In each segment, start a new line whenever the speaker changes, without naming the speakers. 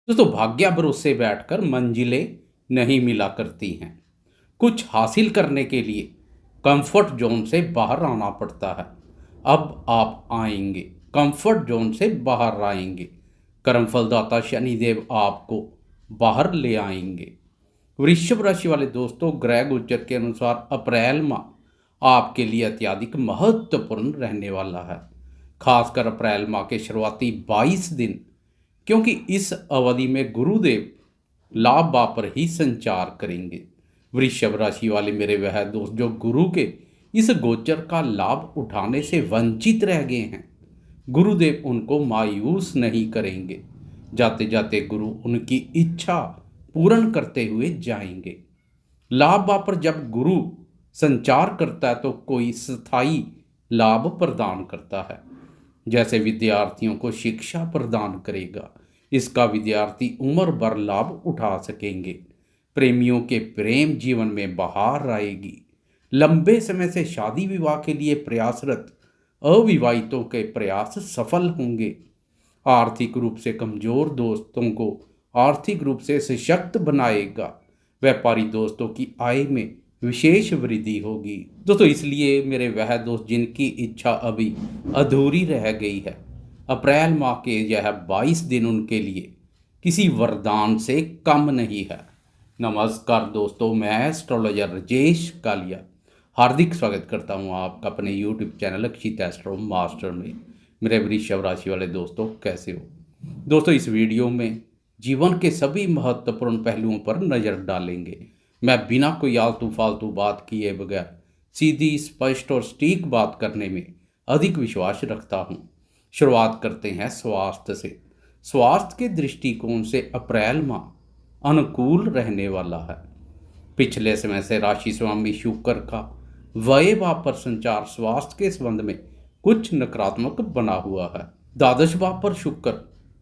दोस्तों भाग्य भरोसे बैठकर मंजिलें नहीं मिला करती हैं। कुछ हासिल करने के लिए कंफर्ट जोन से बाहर आना पड़ता है। अब आप आएंगे, कंफर्ट जोन से बाहर आएंगे। कर्मफलदाता शनिदेव आपको बाहर ले आएंगे। वृषभ राशि वाले दोस्तों, ग्रह गोचर के अनुसार अप्रैल माह आपके लिए अत्यधिक महत्वपूर्ण रहने वाला है। खासकर अप्रैल माह के शुरुआती 22 दिन, क्योंकि इस अवधि में गुरुदेव लाभ भाव पर ही संचार करेंगे। वृषभ राशि वाले मेरे वह दोस्त जो गुरु के इस गोचर का लाभ उठाने से वंचित रह गए हैं, गुरुदेव उनको मायूस नहीं करेंगे। जाते जाते गुरु उनकी इच्छा पूर्ण करते हुए जाएंगे। लाभ भाव पर जब गुरु संचार करता है तो कोई स्थायी लाभ प्रदान करता है। जैसे विद्यार्थियों को शिक्षा प्रदान करेगा, इसका विद्यार्थी उम्र भर लाभ उठा सकेंगे। प्रेमियों के प्रेम जीवन में बहार आएगी। लंबे समय से शादी विवाह के लिए प्रयासरत अविवाहितों के प्रयास सफल होंगे। आर्थिक रूप से कमजोर दोस्तों को आर्थिक रूप से सशक्त बनाएगा। व्यापारी दोस्तों की आय में विशेष वृद्धि होगी। दोस्तों इसलिए मेरे वह दोस्त जिनकी इच्छा अभी अधूरी रह गई है, अप्रैल माह के यह 22 दिन उनके लिए किसी वरदान से कम नहीं है। नमस्कार दोस्तों, मैं एस्ट्रोलॉजर राजेश कालिया हार्दिक स्वागत करता हूं आपका अपने यूट्यूब चैनल अक्षित एस्ट्रो मास्टर में। मेरे वृषभ राशि वाले दोस्तों, कैसे हो दोस्तों? इस वीडियो में जीवन के सभी महत्वपूर्ण पहलुओं पर नज़र डालेंगे। मैं बिना कोई आलतू फालतू बात किए बगैर सीधी, स्पष्ट और सटीक बात करने में अधिक विश्वास रखता हूं। शुरुआत करते हैं स्वास्थ्य से। स्वास्थ्य के दृष्टिकोण से अप्रैल माह अनुकूल रहने वाला है। पिछले समय से राशि स्वामी शुक्र का व्यय भाव पर संचार स्वास्थ्य के संबंध में कुछ नकारात्मक बना हुआ है। द्वादश भाव पर शुक्र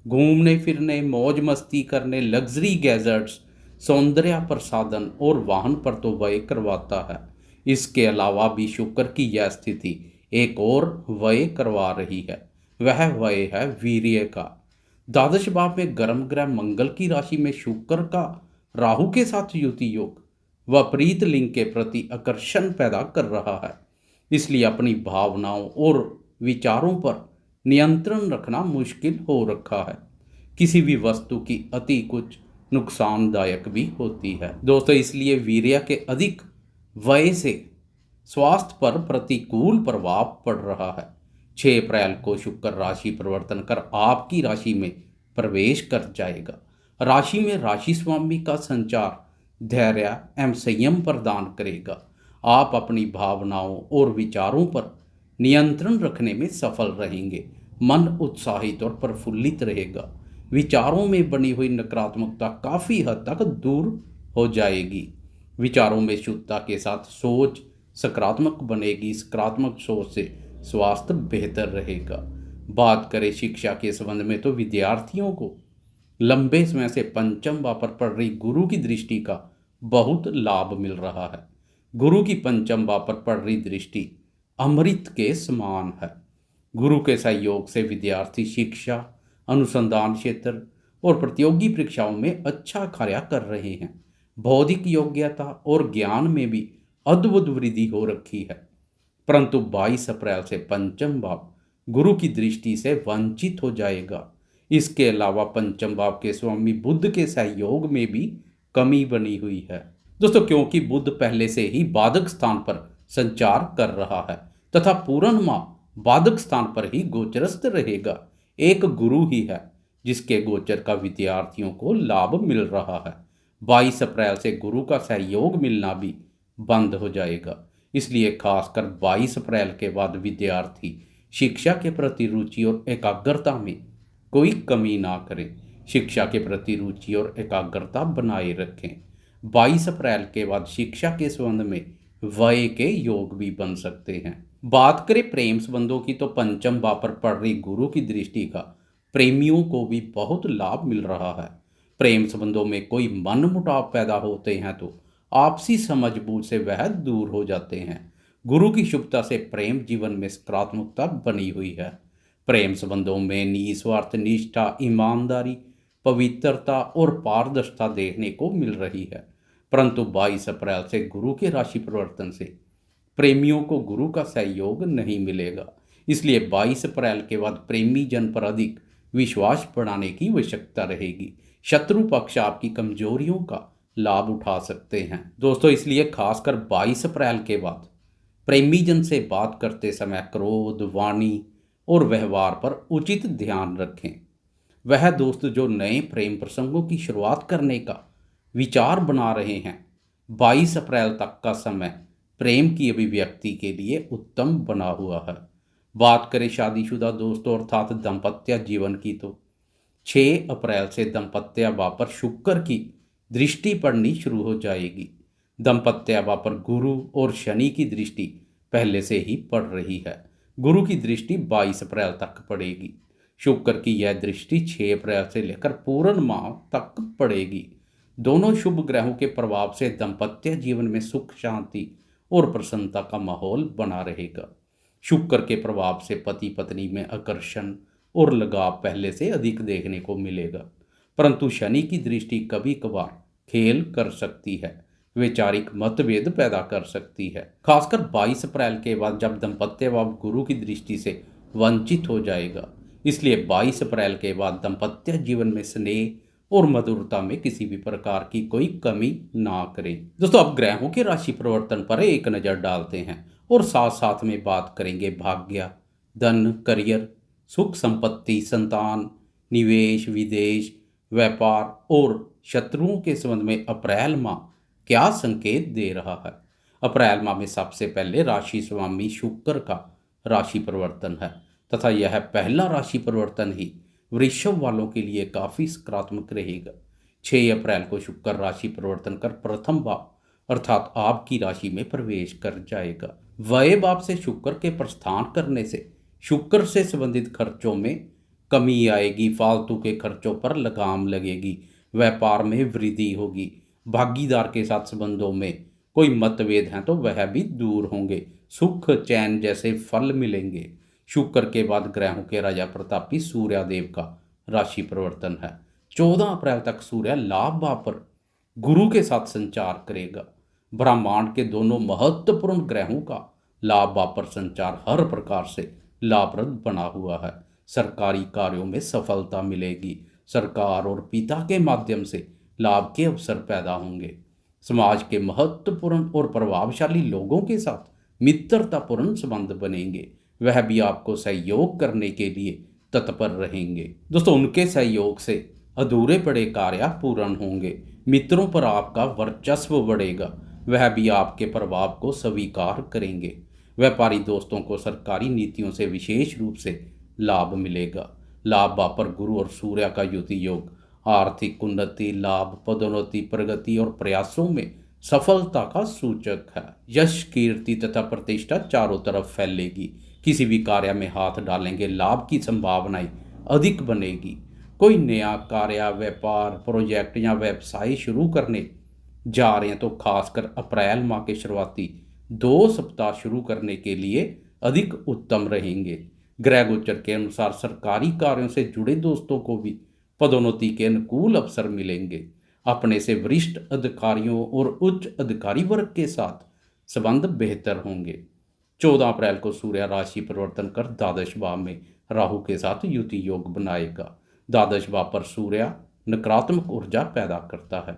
घूमने फिरने, मौज मस्ती करने, लग्जरी गैजेट्स, सौंदर्य प्रसाधन और वाहन पर तो व्यय करवाता है। इसके अलावा भी शुक्र की यह स्थिति एक और व्यय करवा रही है। वह व्यय है वीर्य का। द्वादश भाव में गर्म ग्रह मंगल की राशि में शुक्र का राहु के साथ युति योग विपरीत लिंग के प्रति आकर्षण पैदा कर रहा है। इसलिए अपनी भावनाओं और विचारों पर नियंत्रण रखना मुश्किल हो रखा है। किसी भी वस्तु की अति कुछ नुकसानदायक भी होती है दोस्तों। इसलिए वीर्य के अधिक व्यय से स्वास्थ्य पर प्रतिकूल प्रभाव पड़ रहा है। 6 अप्रैल को शुक्र राशि परिवर्तन कर आपकी राशि में प्रवेश कर जाएगा। राशि में राशि स्वामी का संचार धैर्य एवं संयम प्रदान करेगा। आप अपनी भावनाओं और विचारों पर नियंत्रण रखने में सफल रहेंगे। मन उत्साहित और प्रफुल्लित रहेगा। विचारों में बनी हुई नकारात्मकता काफ़ी हद तक दूर हो जाएगी। विचारों में शुद्धता के साथ सोच सकारात्मक बनेगी। सकारात्मक सोच से स्वास्थ्य बेहतर रहेगा। बात करें शिक्षा के संबंध में तो विद्यार्थियों को लंबे समय से पंचम भाव पर पड़ रही गुरु की दृष्टि का बहुत लाभ मिल रहा है। गुरु की पंचम भाव पर पड़ रही दृष्टि अमृत के समान है। गुरु के सहयोग से विद्यार्थी शिक्षा, अनुसंधान क्षेत्र और प्रतियोगी परीक्षाओं में अच्छा कार्य कर रहे हैं। बौद्धिक योग्यता और ज्ञान में भी अद्भुत वृद्धि हो रखी है। परंतु 22 अप्रैल से पंचम भाव गुरु की दृष्टि से वंचित हो जाएगा। इसके अलावा पंचम भाव के स्वामी बुध के सहयोग में भी कमी बनी हुई है दोस्तों, क्योंकि बुध पहले से ही बाधक स्थान पर संचार कर रहा है तथा पूर्ण माह बाधक स्थान पर ही गोचरस्थ रहेगा। एक गुरु ही है जिसके गोचर का विद्यार्थियों को लाभ मिल रहा है। 22 अप्रैल से गुरु का सहयोग मिलना भी बंद हो जाएगा। इसलिए खासकर 22 अप्रैल के बाद विद्यार्थी शिक्षा के प्रति रुचि और एकाग्रता में कोई कमी ना करें। शिक्षा के प्रति रुचि और एकाग्रता बनाए रखें। 22 अप्रैल के बाद शिक्षा के संबंध में व्यय के योग भी बन सकते हैं। बात करें प्रेम संबंधों की तो पंचम भाव पर पड़ रही गुरु की दृष्टि का प्रेमियों को भी बहुत लाभ मिल रहा है। प्रेम संबंधों में कोई मनमुटाव पैदा होते हैं तो आपसी समझबूझ से वह दूर हो जाते हैं। गुरु की शुभता से प्रेम जीवन में सकारात्मकता बनी हुई है। प्रेम संबंधों में निस्वार्थ निष्ठा, ईमानदारी, पवित्रता और पारदर्शिता देखने को मिल रही है। परंतु 22 अप्रैल से गुरु के राशि परिवर्तन से प्रेमियों को गुरु का सहयोग नहीं मिलेगा। इसलिए 22 अप्रैल के बाद प्रेमी जन पर अधिक विश्वास बढ़ाने की आवश्यकता रहेगी। शत्रु पक्ष आपकी कमजोरियों का लाभ उठा सकते हैं दोस्तों। इसलिए खासकर 22 अप्रैल के बाद प्रेमी जन से बात करते समय क्रोध, वाणी और व्यवहार पर उचित ध्यान रखें। वह दोस्त जो नए प्रेम प्रसंगों की शुरुआत करने का विचार बना रहे हैं, 22 अप्रैल तक का समय प्रेम की अभिव्यक्ति के लिए उत्तम बना हुआ है। बात करें शादीशुदा दोस्तों अर्थात दाम्पत्य जीवन की, तो 6 अप्रैल से दाम्पत्य भाव पर शुक्र की दृष्टि पड़नी शुरू हो जाएगी। दाम्पत्य भाव पर गुरु और शनि की दृष्टि पहले से ही पड़ रही है। गुरु की दृष्टि 22 अप्रैल तक पड़ेगी। शुक्र की यह दृष्टि 6 अप्रैल से लेकर पूर्ण माह तक पड़ेगी। दोनों शुभ ग्रहों के प्रभाव से दाम्पत्य जीवन में सुख, शांति और प्रसन्नता का माहौल बना रहेगा। शुक्र के प्रभाव से पति पत्नी में आकर्षण और लगाव पहले से अधिक देखने को मिलेगा। परंतु शनि की दृष्टि कभी कभार खेल कर सकती है, वैचारिक मतभेद पैदा कर सकती है। खासकर 22 अप्रैल के बाद जब दाम्पत्य भाव गुरु की दृष्टि से वंचित हो जाएगा। इसलिए 22 अप्रैल के बाद दाम्पत्य जीवन में स्नेह और मधुरता में किसी भी प्रकार की कोई कमी ना करें। दोस्तों अब ग्रहों के राशि परिवर्तन पर एक नज़र डालते हैं और साथ साथ में बात करेंगे भाग्य, धन, करियर, सुख संपत्ति, संतान, निवेश, विदेश, व्यापार और शत्रुओं के संबंध में अप्रैल माह क्या संकेत दे रहा है। अप्रैल माह में सबसे पहले राशि स्वामी शुक्र का राशि परिवर्तन है तथा यह पहला राशि परिवर्तन ही वृषभ वालों के लिए काफी सकारात्मक रहेगा। 6 अप्रैल को शुक्र राशि परिवर्तन कर प्रथम भाव अर्थात आपकी राशि में प्रवेश कर जाएगा। व्यय भाव से शुक्र के प्रस्थान करने से शुक्र से संबंधित खर्चों में कमी आएगी, फालतू के खर्चों पर लगाम लगेगी, व्यापार में वृद्धि होगी, भागीदार के साथ संबंधों में कोई मतभेद हैं तो वह भी दूर होंगे, सुख चैन जैसे फल मिलेंगे। शुक्र के बाद ग्रहों के राजा प्रतापी सूर्यदेव का राशि परिवर्तन है। 14 अप्रैल तक सूर्य लाभ भाव पर गुरु के साथ संचार करेगा। ब्रह्मांड के दोनों महत्वपूर्ण ग्रहों का लाभ भाव पर संचार हर प्रकार से लाभप्रद बना हुआ है। सरकारी कार्यों में सफलता मिलेगी। सरकार और पिता के माध्यम से लाभ के अवसर पैदा होंगे। समाज के महत्वपूर्ण और प्रभावशाली लोगों के साथ मित्रतापूर्ण संबंध बनेंगे। वह भी आपको सहयोग करने के लिए तत्पर रहेंगे। दोस्तों उनके सहयोग से अधूरे पड़े कार्य पूर्ण होंगे। मित्रों पर आपका वर्चस्व बढ़ेगा। वह भी आपके प्रभाव को स्वीकार करेंगे। व्यापारी दोस्तों को सरकारी नीतियों से विशेष रूप से लाभ मिलेगा। लाभ भाव पर गुरु और सूर्य का युति योग आर्थिक उन्नति, लाभ, पदोन्नति, प्रगति और प्रयासों में सफलता का सूचक है। यश, कीर्ति तथा प्रतिष्ठा चारों तरफ फैलेगी। किसी भी कार्य में हाथ डालेंगे लाभ की संभावनाएं अधिक बनेगी। कोई नया कार्य, व्यापार, प्रोजेक्ट या व्यवसाय शुरू करने जा रहे हैं तो खासकर अप्रैल माह के शुरुआती 2 सप्ताह शुरू करने के लिए अधिक उत्तम रहेंगे। ग्रह गोचर के अनुसार सरकारी कार्यों से जुड़े दोस्तों को भी पदोन्नति के अनुकूल अवसर मिलेंगे। अपने से वरिष्ठ अधिकारियों और उच्च अधिकारी वर्ग के साथ संबंध बेहतर होंगे। 14 अप्रैल को सूर्य राशि परिवर्तन कर द्वादश भाव में राहु के साथ युति योग बनाएगा। द्वादश भाव पर सूर्य नकारात्मक ऊर्जा पैदा करता है,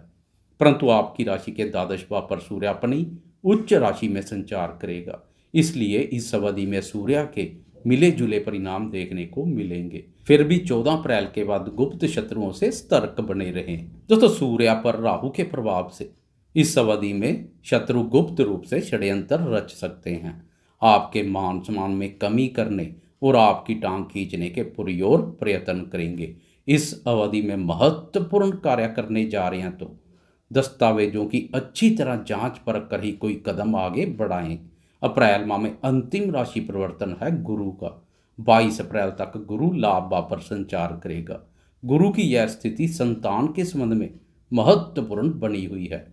परंतु आपकी राशि के द्वादश भाव पर सूर्य अपनी उच्च राशि में संचार करेगा। इसलिए इस अवधि में सूर्य के मिले जुले परिणाम देखने को मिलेंगे। फिर भी 14 अप्रैल के बाद गुप्त शत्रुओं से सतर्क बने रहें। दोस्तों सूर्य पर राहु के प्रभाव से इस अवधि में शत्रु गुप्त रूप से षड्यंत्र रच सकते हैं। आपके मान सम्मान में कमी करने और आपकी टांग खींचने के पूरी ओर प्रयत्न करेंगे। इस अवधि में महत्वपूर्ण कार्य करने जा रहे हैं तो दस्तावेजों की अच्छी तरह जांच परख कर ही कोई कदम आगे बढ़ाएं। अप्रैल माह में अंतिम राशि परिवर्तन है गुरु का। 22 अप्रैल तक गुरु लाभ भाव पर संचार करेगा। गुरु की यह स्थिति संतान के संबंध में महत्वपूर्ण बनी हुई है।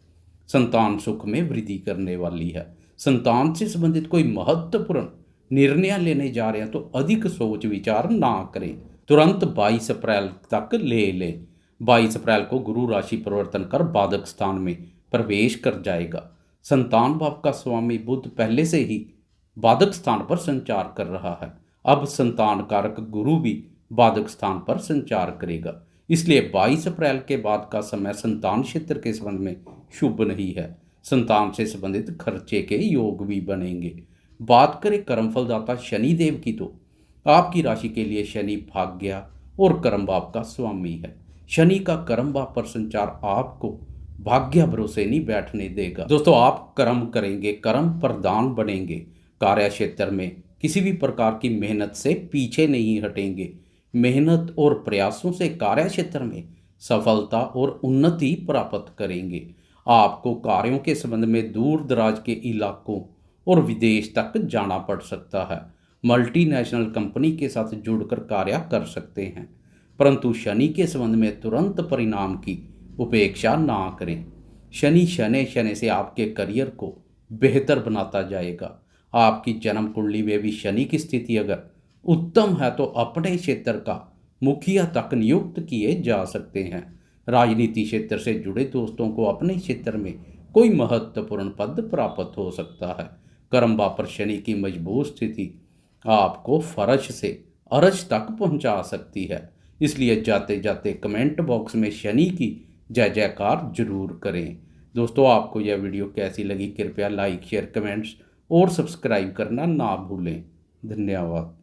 संतान सुख में वृद्धि करने वाली है। संतान से संबंधित कोई महत्वपूर्ण निर्णय लेने जा रहे हैं तो अधिक सोच विचार ना करें, तुरंत 22 अप्रैल तक ले लें। 22 अप्रैल को गुरु राशि परिवर्तन कर बाधक स्थान में प्रवेश कर जाएगा। संतान भाव का स्वामी बुध पहले से ही बाधक स्थान पर संचार कर रहा है। अब संतान कारक गुरु भी बाधक स्थान पर संचार करेगा। इसलिए 22 अप्रैल के बाद का समय संतान क्षेत्र के संबंध में शुभ नहीं है। संतान से संबंधित खर्चे के योग भी बनेंगे। बात करें कर्म फलदाता शनि देव की, तो आपकी राशि के लिए शनि भाग्य और कर्म भाव का स्वामी है। शनि का कर्म भाव पर संचार आपको भाग्य भरोसे नहीं बैठने देगा। दोस्तों, आप कर्म करेंगे, कर्म प्रधान बनेंगे। कार्य क्षेत्र में किसी भी प्रकार की मेहनत से पीछे नहीं हटेंगे। मेहनत और प्रयासों से कार्य क्षेत्र में सफलता और उन्नति प्राप्त करेंगे। आपको कार्यों के संबंध में दूर दराज के इलाकों और विदेश तक जाना पड़ सकता है। मल्टीनेशनल कंपनी के साथ जुड़कर कार्य कर सकते हैं, परंतु शनि के संबंध में तुरंत परिणाम की उपेक्षा ना करें। शनि शनि से आपके करियर को बेहतर बनाता जाएगा। आपकी जन्म कुंडली में भी शनि की स्थिति अगर उत्तम है तो अपने क्षेत्र का मुखिया तक नियुक्त किए जा सकते हैं। राजनीति क्षेत्र से जुड़े दोस्तों को अपने क्षेत्र में कोई महत्वपूर्ण पद प्राप्त हो सकता है। कर्म भाव पर शनि की मजबूत स्थिति आपको फर्श से अरज तक पहुंचा सकती है। इसलिए जाते जाते कमेंट बॉक्स में शनि की जय जयकार जरूर करें। दोस्तों, आपको यह वीडियो कैसी लगी? कृपया लाइक, शेयर, कमेंट्स और सब्सक्राइब करना ना भूलें। धन्यवाद।